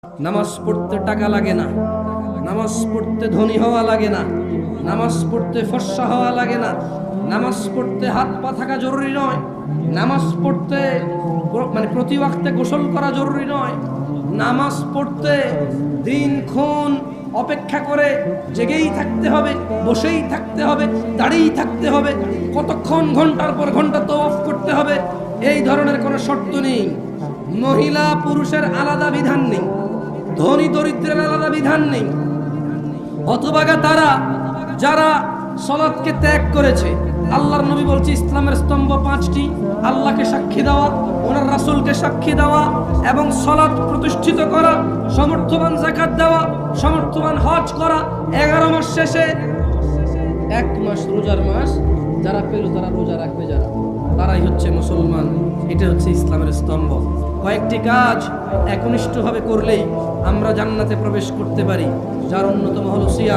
নামাজ পড়তে টাকা লাগে না, নামাজ পড়তে ধনী হওয়া লাগে না, নামাজ পড়তে ফর্সা হওয়া লাগে না, নামাজ পড়তে হাত পা থাকা জরুরি নয়, নামাজ পড়তে প্রতি ওয়াক্তে গোসল করা জরুরি নয়, নামাজ পড়তে দিনক্ষণ অপেক্ষা করে জেগেই থাকতে হবে, বসেই থাকতে হবে, দাঁড়িয়েই থাকতে হবে, কতক্ষণ ঘন্টার পর ঘন্টা তওয়াফ করতে হবে, এই ধরনের কোনো শর্ত নেই। মহিলা পুরুষের আলাদা বিধান নেই, ধনী দরিদ্রের আলাদা বিধান নেই। অথবা তারা যারা সালাতকে ত্যাগ করেছে, আল্লাহর নবী বলছে ইসলামের স্তম্ভ পাঁচটি: আল্লাহকে সাক্ষী দেওয়া, ওনার রাসূলকে সাক্ষী দেওয়া এবং সালাত প্রতিষ্ঠিত করা, সমর্থবান যাকাত দেওয়া, সমর্থবান হজ করা, 11 মাস শেষে 1 মাস রোজার মাস যারা পেল তারা রোজা রাখবে, তারাই হচ্ছে মুসলমান। এটা হচ্ছে ইসলামের স্তম্ভ। কয়েকটি কাজ একনিষ্ঠভাবে করলেই আমরা জান্নাতে প্রবেশ করতে পারি, যার অন্যতম হলো সিয়াম।